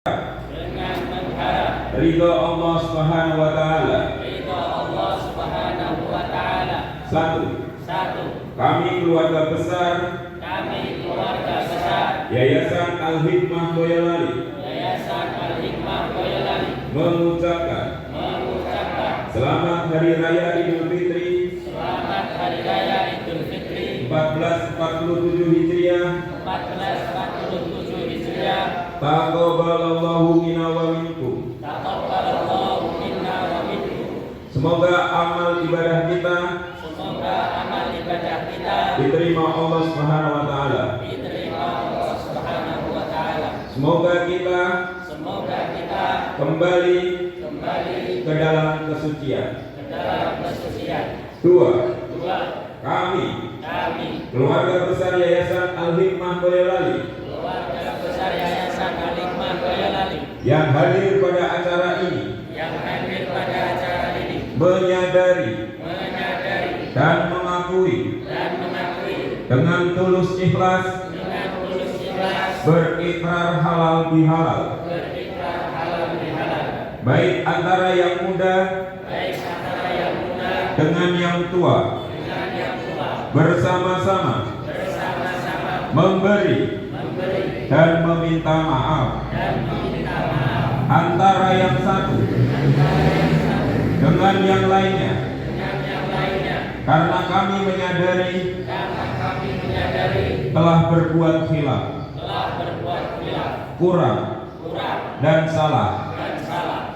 dengan mengharap ridho Allah Subhanahu wa taala. ridha Allah Subhanahu wa taala. Satu, Kami keluarga besar kami keluarga besar Yayasan Al-Hikmah Boyolali Yayasan Al-Hikmah Boyolali mengucapkan Selamat Hari Raya Idul Fitri selamat Hari Raya Idul Fitri 1447 Hijriah. 1447 Hijriah. Taqabbalallahu minna wa minkum. Taqabbalallahu minna wa minkum. Semoga amal ibadah kita Semoga amal ibadah kita diterima Allah Subhanahu wa taala. diterima Allah Subhanahu wa taala. Semoga kita kembali ke dalam kesucian. Dua, kami keluarga besar Yayasan Al-Hikmah Boyolali Keluarga besar Yayasan Al-Hikmah Boyolali yang hadir pada acara ini menyadari dan mengakui dengan tulus ikhlas berikrar halal bihalal, baik antara yang muda dengan yang tua, bersama-sama memberi dan meminta maaf antara yang satu dengan yang lainnya, karena kami menyadari telah berbuat khilaf, kurang dan salah,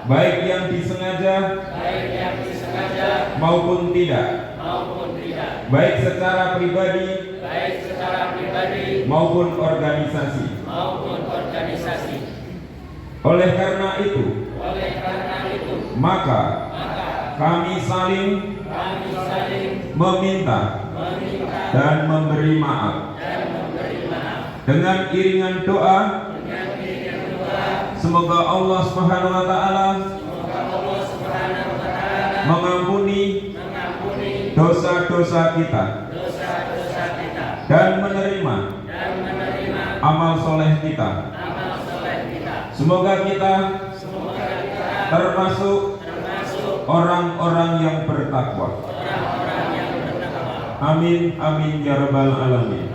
baik yang disengaja maupun tidak, baik secara pribadi maupun organisasi. Oleh karena itu, maka kami saling meminta dan memberi maaf dengan iringan doa. Semoga Allah Subhanahu wa taala mengampuni dosa-dosa kita dan menerima amal soleh kita. Semoga kita termasuk orang-orang yang bertakwa. Amin amin ya rabbal alamin.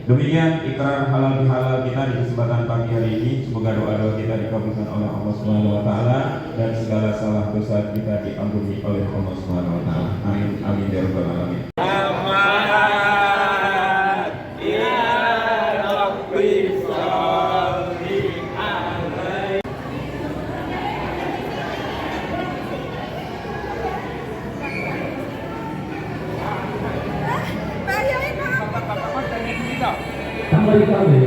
Demikian ikrar halal bihalal kita di kesempatan pagi hari ini. Semoga doa-doa kita dikabulkan oleh Allah Subhanahu wa taala dan segala salah dosa kita diampuni oleh Allah Subhanahu wa taala. Amin amin ya rabbal alamin. Kembali kami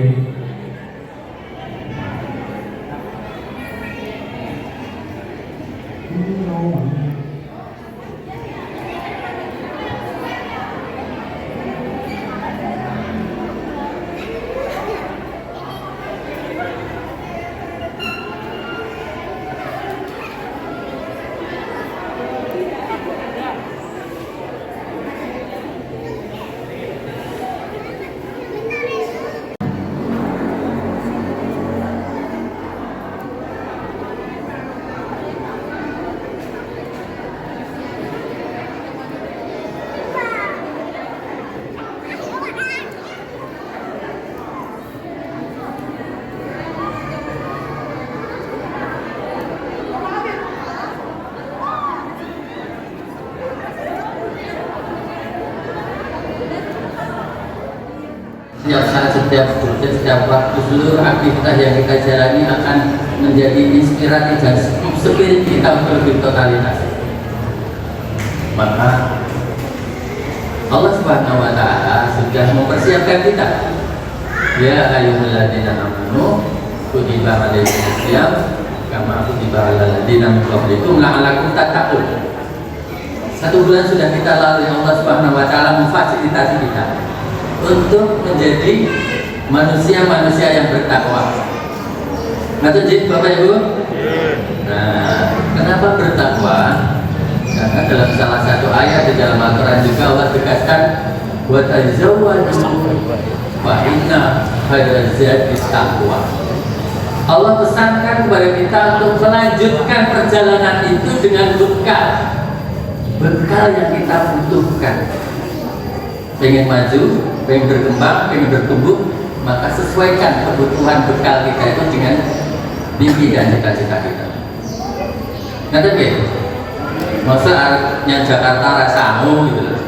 setiap saat, setiap detik, setiap waktu, seluruh aktivitas yang kita jalani akan menjadi inspirasi dan spirit kita untuk lebih totalitas. Maka Allah Subhanahu wa taala sudah mempersiapkan kita. Ya ayyuhalladzina amanu kutiba alaikumus syiyam kama kutiba alal ladzina min qablikum la'allakum tattaqun. 1 bulan sudah kita lalui. Allah Subhanahu wa taala memfasilitasi kita untuk menjadi manusia-manusia yang bertakwa. Ngerti Jik, Bapak Ibu? Nah, kenapa bertakwa? Karena dalam salah satu ayat di dalam Al-Quran juga Allah tegaskan, wa tazawwadu Wa inna khairaz zadi taqwa. Allah pesankan kepada kita untuk melanjutkan perjalanan itu dengan bekal yang kita butuhkan. Pengen maju, pengen berkembang, pengen bertumbuh, maka sesuaikan kebutuhan bekal kita itu dengan mimpi dan cita-cita kita. Ngerti nggih? Masa arahnya Jakarta rasamu gitu loh.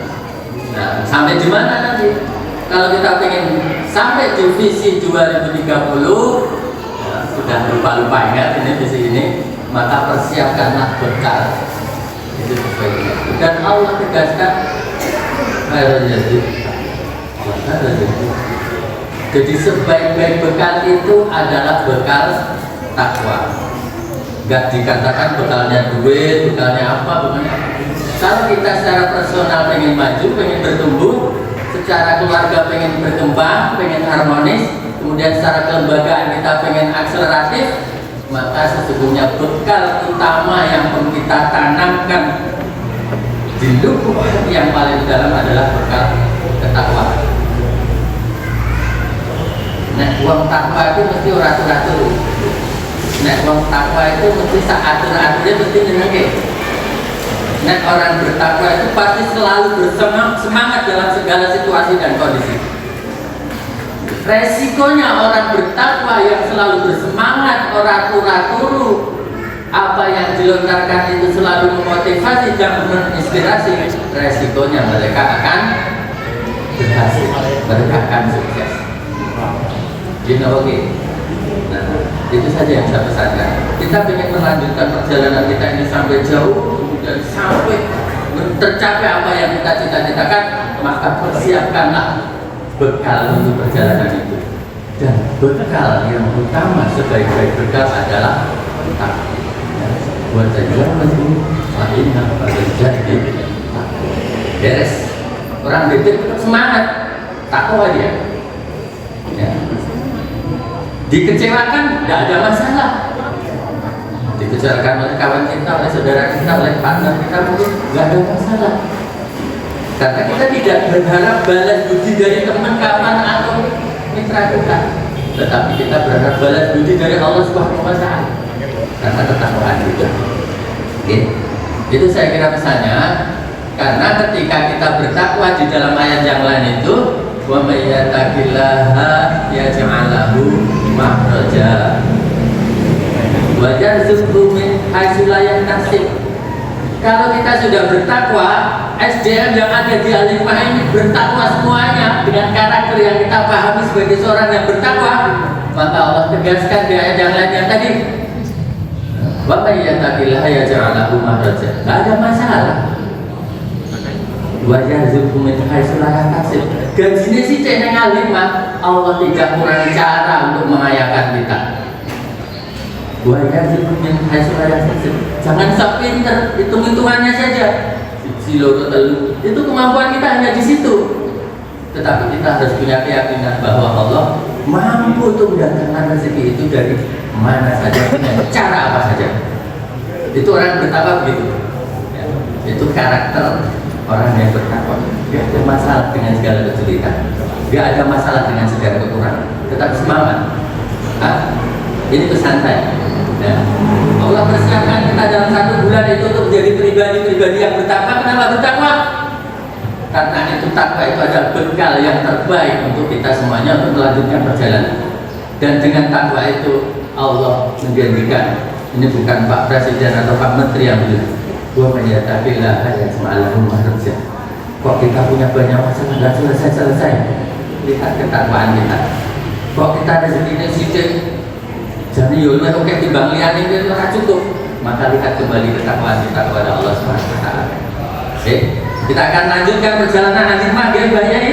Nah, sampai di mana nanti? Kalau kita pengen sampai di visi 2030, ya, sudah lupa-lupa ingat ini visi ini, maka persiapkanlah bekal. Itu sesuai dengan itu. Dan Allah tegaskan jadi sebaik-baik bekal itu adalah bekal takwa. Gak dikatakan bekalnya duit, bekalnya apa, bekalnya. Kalau kita secara personal pengen maju, pengen bertumbuh, secara keluarga pengen berkembang, pengen harmonis, kemudian secara kelembagaan kita pengen akseleratif, maka sesungguhnya bekal utama yang perlu kita tanamkan di lubuk hati yang paling dalam adalah bekal ketakwaan. Nah, uang takwa itu mesti uratur-uratur. Nah, uang takwa itu mesti saatur-aturnya mesti nyenengke. Nah, orang bertakwa itu pasti selalu bersemangat dalam segala situasi dan kondisi. Resikonya orang bertakwa yang selalu bersemangat, uratur-uratur, apa yang dilontarkan itu selalu memotivasi dan menginspirasi, resikonya mereka akan berhasil, mereka akan sukses. Oke. Nah, itu saja yang saya pesankan. Kita ingin melanjutkan perjalanan kita ini sampai jauh dan sampai tercapai apa yang kita cita-citakan, maka persiapkanlah bekal untuk perjalanan itu. Dan bekal yang utama sebaik-baik bekal adalah takwa. Buat saja itu lainnya pada jadi beres. Orang betul semangat, takwa dia. Ya. Dikecewakan, tidak ada masalah. Dikecewakan oleh kawan kita, oleh saudara kita, oleh partner kita, mungkin tidak ada masalah. Karena kita tidak berharap balas budi dari teman, kawan atau mitra kita, tetapi kita berharap balas budi dari Allah Subhanahu Wa Taala. Karena ketakwaan juga. Oke. Itu saya kira pesannya. Karena ketika kita bertakwa di dalam ayat yang lain itu, wa may yattaqillaha yaj'al lahu makhraja wa yarzuqhu min haitsu la yahtasib. Kalau kita sudah bertakwa, SDM yang ada di Al-Hikmah ini bertakwa semuanya dengan karakter yang kita pahami sebagai seorang yang bertakwa, maka Allah tegaskan di ayat yang lain yang tadi, wa may yattaqillaha yaj'al lahu makhraja. Tidak ada masalah. Wajah zuhum min haitsu la yahtasib. Gajinya sih cek nang Al-Hikmah, Allah tidak kurang cara untuk mengayakan kita. Wajah zuhum min haitsu la yahtasib. Jangan sok pinter, hitung-hitungannya saja. Silo telu. Itu kemampuan kita hanya di situ. Tetapi kita harus punya keyakinan bahwa Allah mampu untuk mendatangkan rezeki itu dari mana saja, dengan cara apa saja. Itu orang bertakwa begitu. Ya. Itu karakter orang yang bertakwa. Gak ada masalah dengan segala kesulitan, gak ada masalah dengan segala kekurangan, tetap semangat. Ini pesan saya. Ya. Allah persiapkan kita dalam 1 bulan itu untuk menjadi pribadi-pribadi yang bertakwa. Kenapa bertakwa? Karena itu takwa itu adalah bekal yang terbaik untuk kita semuanya untuk melanjutkan perjalanan. Dan dengan takwa itu Allah menjanjikan, ini bukan Pak Presiden atau Pak Menteri yang bilang, gua menyatakan hanya semalam manusia. Kok kita punya banyak masalah nggak selesai. Lihat ketakwaan kita. Kok kita rezekinya sidik, jadi yolnya oke timbang liane itu ora cukup. Maka lihat kembali ketakwaan kita kepada Allah Subhanahu Wa Taala. Oke, kita akan lanjutkan perjalanan nanti makin banyak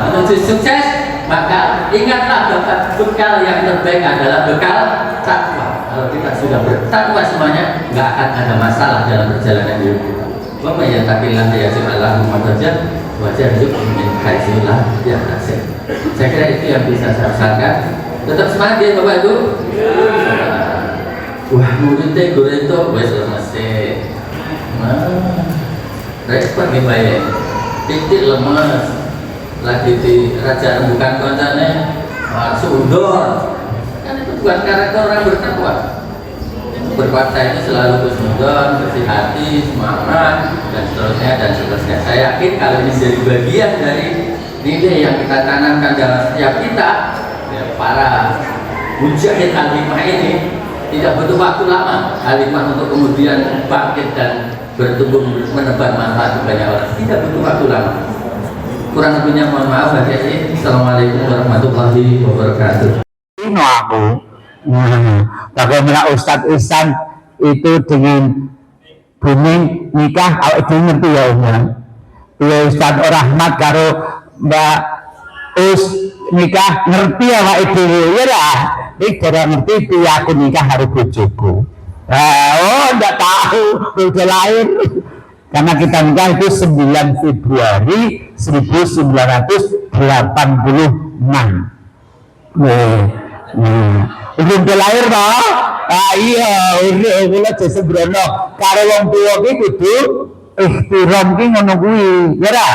menuju sukses. Maka ingatlah bekal yang terbaik adalah bekal takwa. Kalau kita sudah bertakwa semuanya, nggak akan ada masalah dalam perjalanan hidup kita. Wa may yattaqillaha yaj'al lahu makhraja wa yarzuqhu min haitsu la yahtasib. Saya kira itu yang bisa saya sampaikan. Tetap semangat ya Bapak Ibu. Wah, muridnya gue itu wes lemes. Respon gimana? Titik lemes. lagi di raja rembukan koncane sundor. Kan itu bukan karakter orang bertakwa. Berpuasa itu selalu husnuzon, bersih hati, semangat, dan seterusnya dan seterusnya. Saya yakin kalau ini jadi bagian dari nilai yang kita tanamkan dalam setiap kita, ya, para mujahid halimah ini tidak butuh waktu lama halimah untuk kemudian bangkit dan bertumbuh menebar manfaat banyak orang. Tidak butuh waktu lama. Kurang lebihnya mohon maaf. Assalamualaikum warahmatullahi wabarakatuh. Ini aku. Bagaimana Ustadz Ihsan itu dengan booming nikah, awak itu ngerti ya Om. Ya Ustadz Rahmat karo Mbak Us nikah ngerti ya Pak itu ya lah. Ini cara ngerti itu aku nikah harus bojoku. Oh enggak tahu udah lahir. Karena kita nikah itu 9 Februari 1986. Belum lahir toh? Ah iya, udah sesembrono. Karo wong tuwa ki kudu ihtiram ki ngono kuwi, ya ra?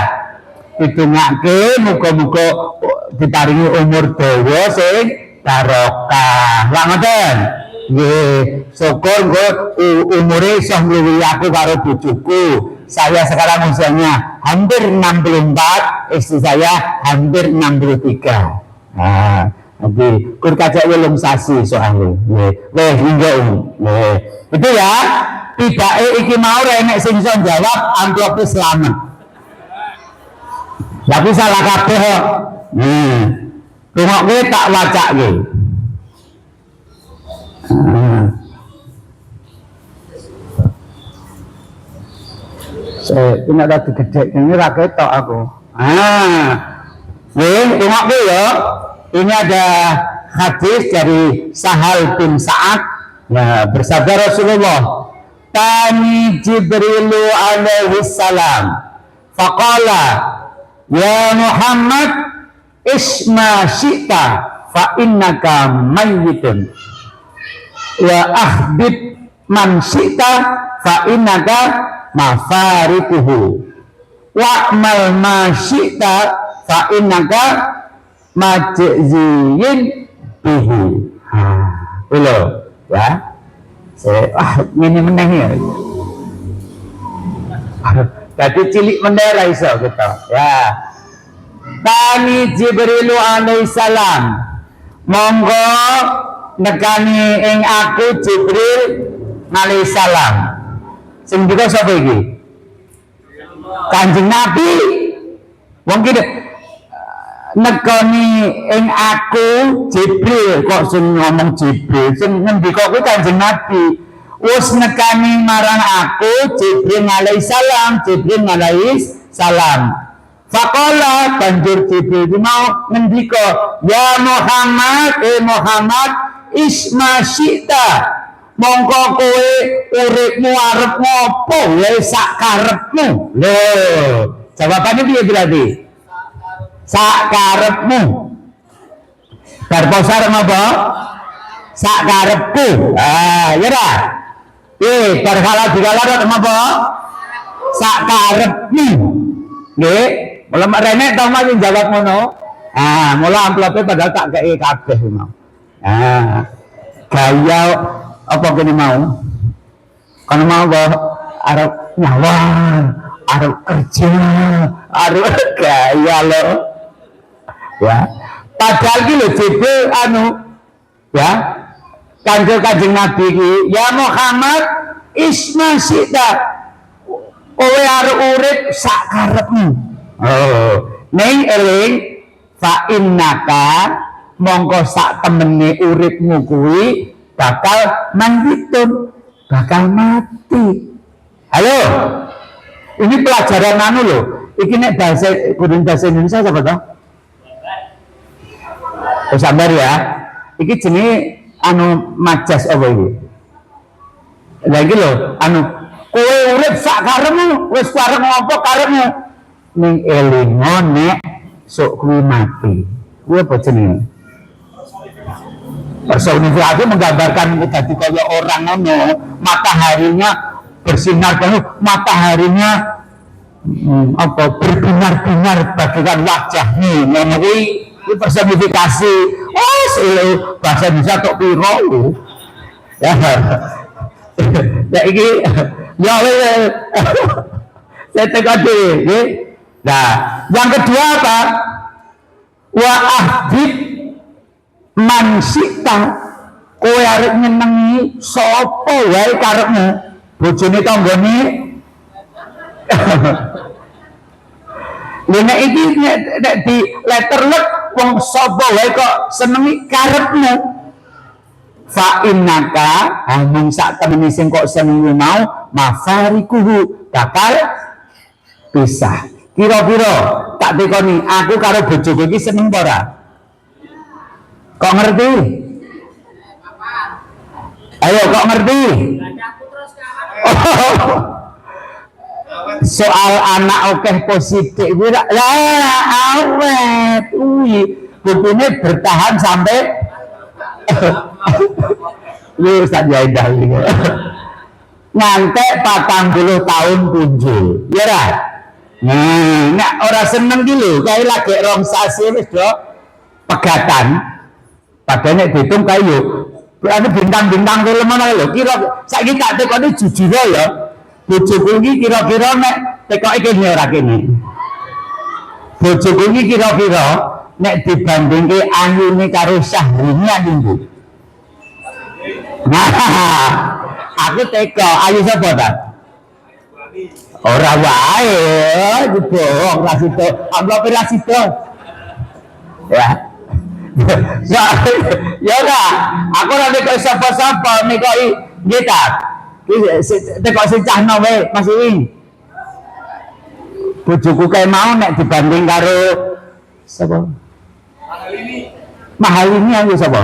Ditungake muga-muga diparingi umur dawa sing barokah. Lah ngoten. Nggih, syukur nggo umure iso ngluwihi aku karo bojoku. Saya sekarang usianya hampir 64, istri saya hampir 63. Nah, nanti kur kacak welung sasi soalnya, weh hingga itu ya. Tidak iki mau renek sing iso jawab amplop selamat. Tapi salah kabeh kok. Rungokne tak wacake. Saya ini ada gede ini rakyat tok aku. Rungokne ya. Ini ada hadis dari Sahal bin Sa'ad, ya, bersabda Rasulullah, Tani Jibrilu alaihi salam, faqala, ya Muhammad, isma syi'ta, fa innaka mayyitun, wa ahbib man syi'ta, fa innaka mafarikuhu, wa'mal ma syi'ta, fa innaka majziyin bihi. Dulu ya. Ini meneng ya. Jadi cilik mendera iso gitu ya. Tani Jibrilu alaihi salam, monggo nekani ing aku Jibril alaihi salam. Sing juga sapa iki? Kanjeng Nabi. Wong ki nekoni ing aku Jibril, kok sing ngomong Jibril sing ngendika kuwi Kanjeng Nabi wis nekani marang aku Jibril alaihi salam. Faqala banjur Jibril mau ngendika, ya Muhammad, Muhammad, isma syi'ta, mongko kowe uripmu arep ngopo ya sak karepmu. Lho, jawabannya piye berarti? Sak karepmu. Barposar ngapa? Sak karepku. Ya ora? Bar halal dihalal ngapa? Sak karepmu. Nggih, mula renek to mas jawab ngono. Mula amplope padahal tak kei kabeh mau. Gaya apa kene mau? Kan mau kok arep nyawang, arep kerja, arep gaya lho. Ya, padahal iki lho Jibril ya Kanjeng Nabi iki, ya Muhammad isma syi'ta, kowe arep urip sak karepmu. Ning eling fa innaka, mongko sak temene uripmu kuwi bakal manditun, bakal mati. Halo, ini pelajaran lho. Iki nek bahasa Indonesia apa toh? Sabar ya, iki jenenge majas apa iki? Lagi lho, kowe urip sak karepmu, wis arep ngopo karepmu, ning elingo nek sok kuwi mati. Kuwi apa jenenge? Personifikasi menggambarkan tadi kaya orang ngono, mataharinya bersinar penuh, mataharinya apa berbinar-binar bagaikan wajahmu ngono kuwi personifikasi bahasa Indonesia tok piro ya ya iki ya saya tengok deh nah yang kedua apa wa ahdib mansita kowe arep nyenengi sapa wae karepmu bojone tanggane nek iki nek di letterlet wong sapa wae kok senengi karepmu fa innaka mung sak temene sing kok senengi mau mafarikuhu bakal pisah kira-kira tak tekoni aku karo bojoku iki seneng apa ora kok ngerti ayo kok ngerti soal anak okeh positif lah awet buktinya bertahan sampai lu Ustaz Jaidah ngantek 40 tahun punjul ya lah nah orang seneng dulu kayak lagi rong sasi wis do pegatan padahal dihitung kayu berarti bintang-bintang film mana lho kira saiki tak tekoni jujur ya bojoku iki kira-kira nek tekoke kene ora kene bojoku iki kira-kira nek dibandingke ayune karo Syahrini ndi nah aku teko ayu sapa ta ora wae bohong ra sida amplop ra sida ya ya ora aku ora teko sapa-sapa nek kok nggih ta teko sing cahno wae Mas Iwing bojoku kae mau nek dibanding karo sapa Mahalini aku sapa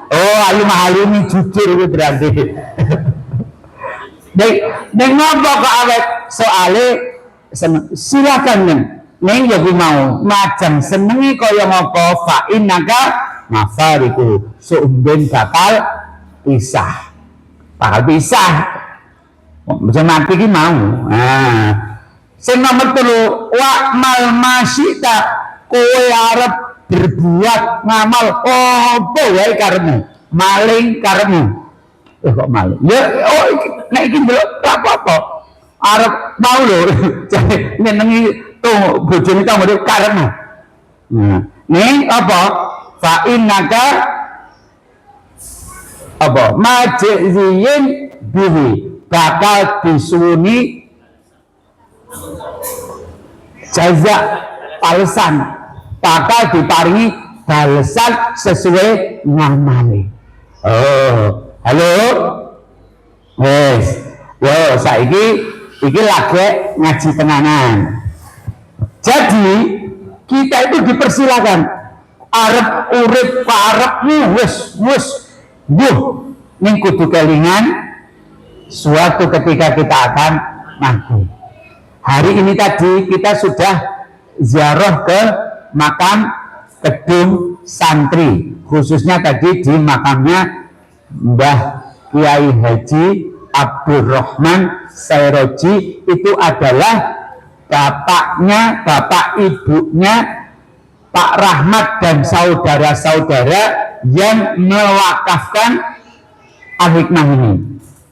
oh ayu Mahalini jujur kuwi berarti Dek ngopo kok awet soale silakan neng ya ku mau macam senengi kaya ngopo fa innaka mafariku suumben bakal pisah macam mati ki mau sing nomor 3 wa mal masyita kowe arep berbuat ngamal apa wae karepmu maling karepmu kok maling ya nek iki ndelok apa-apa arep mau lho nyenengi tuh bojone kamu karepmu ning apa fa innaka apa majziyin bihi bakal disuwuni jaza balesan bakal diparingi balesan sesuai ngamale halo wes yo saiki iki lagi ngaji tenanan jadi kita itu dipersilakan arep urip karepmu wis ning kudu kelingan suatu ketika kita akan mati. Hari ini tadi kita sudah ziarah ke makam Kedung Santri, khususnya tadi di makamnya Mbah Kiai Haji Abdurrahman Sairoji. Itu adalah bapak ibunya Pak Rahmat dan saudara-saudara yang mewakafkan Al-Hikmah ini.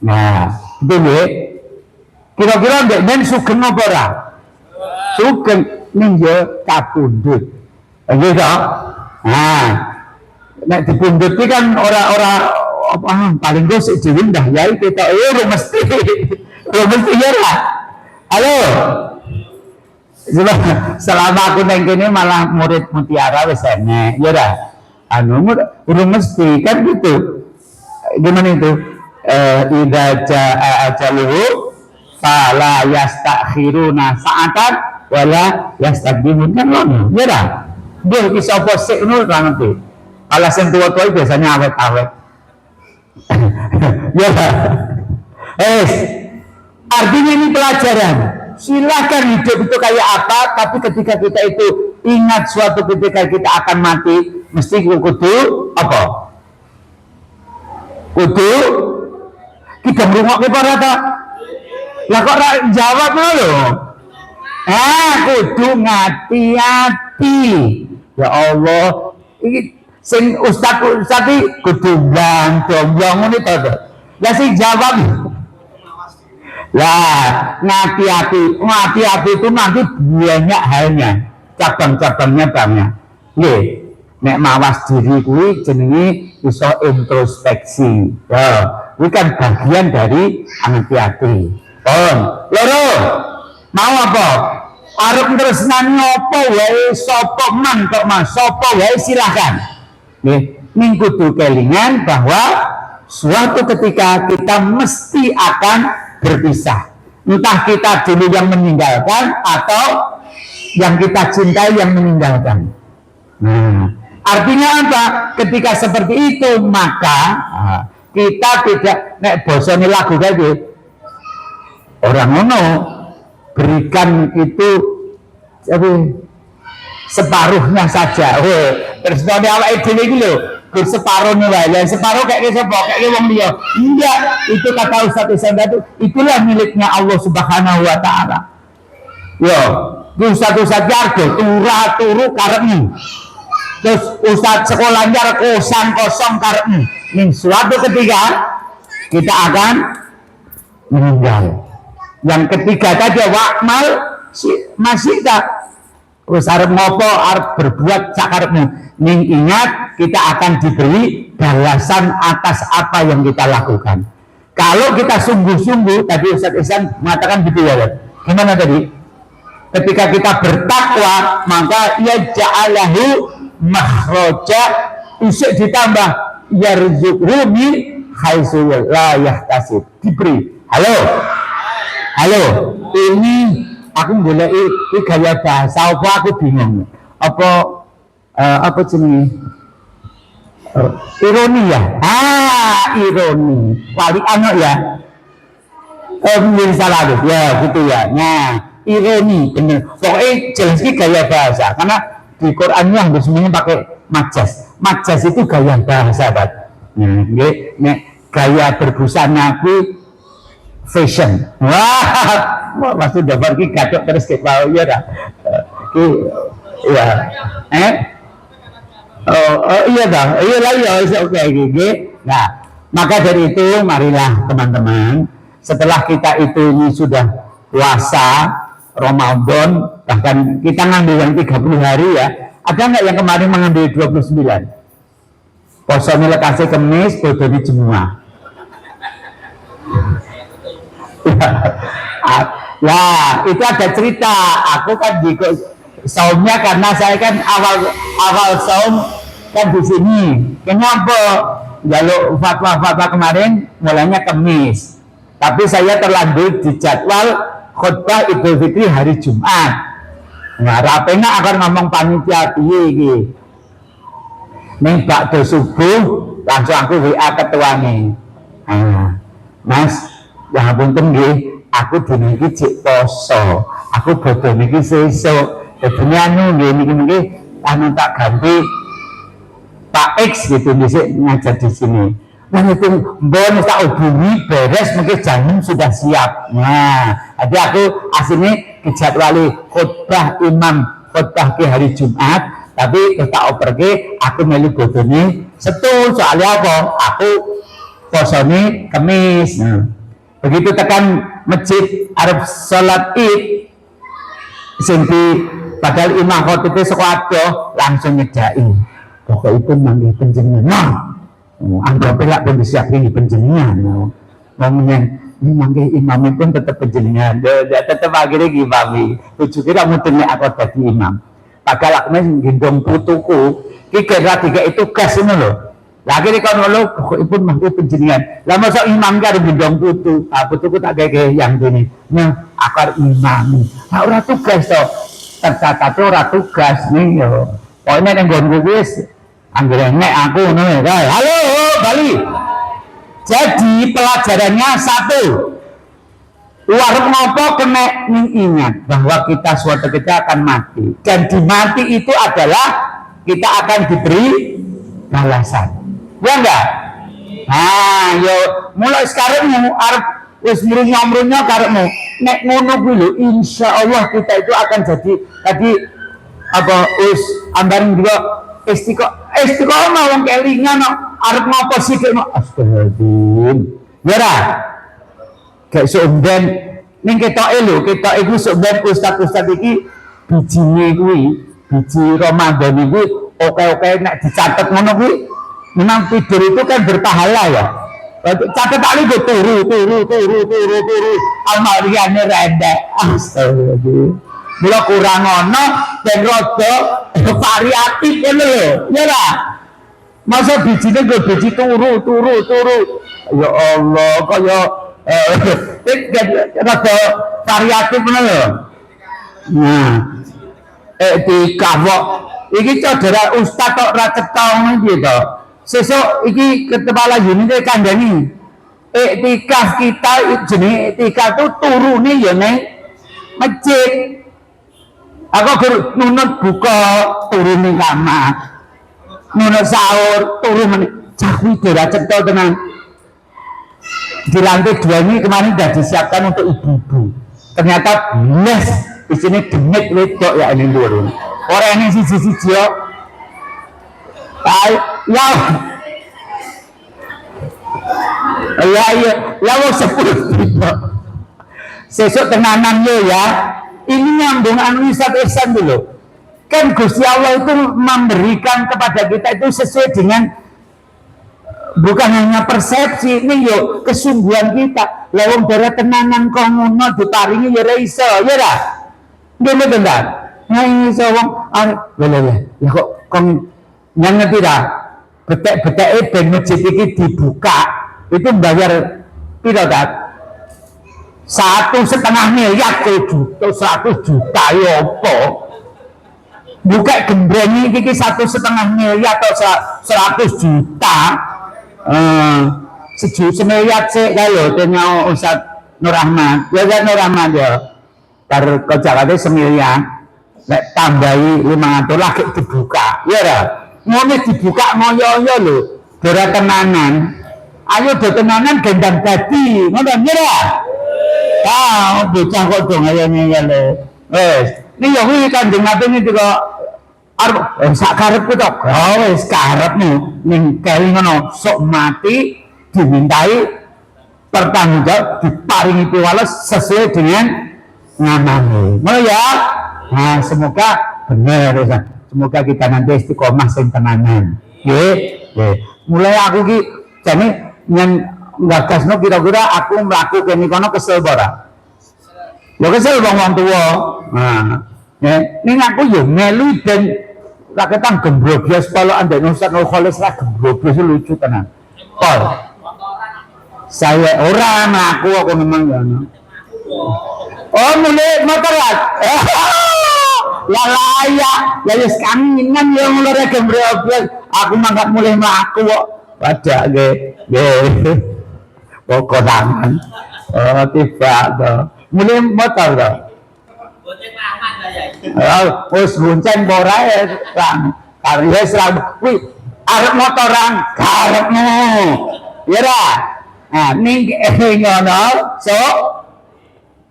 Nah, itu deh. Kira-kira ndek men sugeng apa ora? Sugeng ning yo kapundhut. Nggih to? Nah, nek dipundhut iki kan ora apa paling dosik dhewe ndah yai ketok ora mesti. Ora mesti ya ora. Halo. Selama aku neng kene malah murid mutiara wis enek, ya ora. Anu urung mesti kan gitu. Gimana itu? Idza jaa ajaluhu fala yastakhiruna sa'atan wala yastaqdimun kan ngono. Ya ora. Duh iki sapa sik ngono ra ngerti. Ala sing tuwa-tuwa biasanya awet-awet. Ya. Artinya ini pelajaran. Silahkan hidup itu kayak apa, tapi ketika kita itu ingat suatu ketika kita akan mati, mesti kudu apa? Kudu kita merungok ke para tak? Lah kok jawab lo? Kudu ngati-ati. Ya Allah, iki sing ustaz iki kudu gandong ngono to. Lah sing jawab. Lah, ngati-ati itu nanti banyak halnya, cabang-cabangnya banyak. Nggih, nek mawas diri kuwi jenenge iso introspeksi. Ya, kuwi kan bagian dari hati-hati. Loro, mau apa? Arep tresnani apa wae sapa man kok Mas, sapa wae silakan. Nggih, ning kudu kelingan bahwa suatu ketika kita mesti akan berpisah. Entah kita dulu yang meninggalkan atau yang kita cintai yang meninggalkan. Nah, artinya apa? Ketika seperti itu maka kita tidak nek bosone lagu kayak orang ngono berikan itu separuhnya saja. Terus nek awake dhewe iki lho, separuhnya wae. Separuh kayak sapa? Kayak wong liya. Enggak, itu kata Ustaz Isanda itulah miliknya Allah Subhanahu wa taala. Yo, Ustaz jargo turu karepmu. Terus Ustaz sekolah jar kosong karepmu. Ning suatu ketika kita akan meninggal. Yang ketiga tadi wakmal masih tak wis arep ngopo arep berbuat sakarepmu. Ning ingat kita akan diberi balasan atas apa yang kita lakukan. Kalau kita sungguh-sungguh tadi Ustaz Ihsan mengatakan gitu ya. Gimana tadi? Ketika kita bertakwa maka ya ja'alahu makhraja usik ditambah yarzuqhu min haitsu la yahtasib. Diberi. Halo, ini aku boleh ini gaya bahasa apa aku bingung. Apa jenenge? Ironi ya? Ironi. Wali anak ya? Salah deh, ya gitu ya. Nah, ironi, bener. Pokoknya jelas ini gaya bahasa. Karena di Quran yang semuanya pakai majas. Majas itu gaya bahasa, Pak. Nah, gaya berbusana aku fashion. Wah, maksud dapat ki gadok terus ke bawah ya dah. Iya. Iya dah. Iya lah ya oke gitu. Nah, maka dari itu marilah teman-teman, setelah kita ini sudah puasa Ramadan, bahkan kita ngambil yang 30 hari ya. Ada nggak yang kemarin mengambil 29? Posone lekase Kemis, bodoni Jumat. Nah, itu ada cerita. Aku kan di saumnya karena saya kan awal saum kan di sini. Kenapa? Jaluk fatwa kemarin mulainya Kamis. Tapi saya terlanjur di jadwal khutbah Idul Fitri hari Jumat. Nah, rapenya akan ngomong panitia piye iki. Ning bakdo subuh langsung aku WA ketuane. Mas, ya punten nggih, aku dina iki cek poso. Aku bodho niki sesuk. Dene anu nggih anu tak ganti Pak X gitu dhisik ngajar di sini. Nah itu mbon tak hubungi beres mungkin jam sudah siap. Nah, jadi aku aslinya dijadwali khutbah imam khutbah ke hari Jumat, tapi tak operke aku melu bodone Setu. Soalnya apa? Aku posone Kamis. Begitu tekan masjid arep salat Id sing padahal imam khotibnya sekolah langsung nyedai pokoknya manggil penjenengan anggapnya pun disiapin di penjenengan ngomongnya ini manggil imam pun tetap penjenengan dia tetap akhirnya gimami tujuh kira muternya aku tadi imam padahal aku gendong putuku kira tiga itu gas ini loh lagi di kawan lo pokoknya pun manggil penjenengan lah masuk imam kan gendong putu putuku tak kayak yang gini nah akar imam nah orang tugas toh tercatat ora tugas nih yo. Pokoknya yang gue wis anggere nek aku ngono ya. Halo Bali. Jadi pelajarannya satu. Warep ngopo kena ingat bahwa kita suatu ketika akan mati dan di mati itu adalah kita akan diberi balasan. Ya enggak? Nah, yo mulai sekarang arep wis mrunya karepmu. nek ngono kuwi lho insyaallah kita itu akan jadi tadi apa ambaran juga istiqomah wong kelingan arep ngopo sik astagfirullahaladzim ya ra gak somben ning ketoke lho ketok iku somben ustaz-ustaz iki bijine kuwi biji Ramadan iki oke-oke nek dicatet ngono kuwi memang tidur itu kan berpahala ya catet kali go turu almariane rendek astagfirullahaladzim mula kurang ono ben rada variatif ngono lho ya ra masa bijine go biji turu ya Allah kaya rada variatif ngono lho nah dikawok iki saudara ustaz kok ra cetha ngono piye to sesuk iki kepala unit kandhani iktikaf kita jenenge iktikaf tu turune ya ning masjid aku gur nunut buka turun ning kamar nunut sahur turun meneh cah kuwi ora cetha tenan di lantai 2 ini kemarin sudah disiapkan untuk ibu-ibu ternyata benes di sini demit wedok ya ini turun orang ini siji-siji ya mau 10 sesuk tenanan ya ini nyambung anu ihsan dulu kan Gusti Allah itu memberikan kepada kita itu sesuai dengan bukan hanya persepsi ini yo kesungguhan kita lawang darah tenanan kok ngono diparingi ya ora iso ya ora ngene bener nah iso wong ya kok yang ngerti dah betek-beteke ben masjid iki dibuka itu bayar piro dak 1,5 miliar juta 100 juta ya apa buka gembreng iki 1,5 miliar atau 100 juta semiliar sih kalau tanya Ustaz Nur Rahmat ya kan Nur Rahmat ya tar kejakate semiliar nek tambahi 500 lagi dibuka ya ora ngono dibuka ngoyo-ngoyo lho dora tenanan ayo do tenanan gendang dadi ngono ya bocah kok dong ngene lho wis iki yo kuwi Kanjeng Nabi iki kok arep sak karepku to wis karepmu ning kali ngono sok mati dimintai pertanggungjawab diparingi piwales sesuai dengan ngamane ngono ya nah semoga bener ya semoga kita nanti istiqomah sing tenanan nggih mulai aku ki jane nggagasno kira-kira aku mlaku kene kono kesel ora ya kesel wong tuwa nah ning aku yo melu ben raketan gembrobias kalau andek Ustaz Nur Khalis ra gembrobias lucu tenan Pol saya orang aku memang ya oh mulai motor lalaya ya wis kangenan ya mulai gembrobias aku mangkat mulai mlaku kok pada nggih pokokan tiba to mulai motor to Boceng Rahmat ya. Wis gonceng ora ya Kang. Karya serang kuwi arep motoran karepmu. Ya ra. Nah, ning ngono so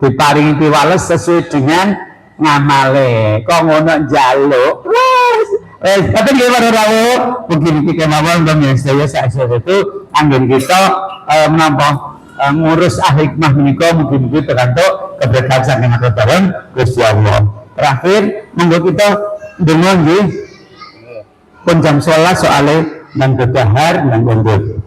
diparingi piwales sesuai dengan ngamale. Kok ngono njaluk. Tapi nggih para rawuh, begini kemawon pemirsa saya itu anggen kita menapa ngurus hikmah menika mungkin tergantung keberkahan saking Tuhan Gusti Allah. Terakhir monggo kita ndonga nggih pun jam 11 soalé nang dahar nang nggon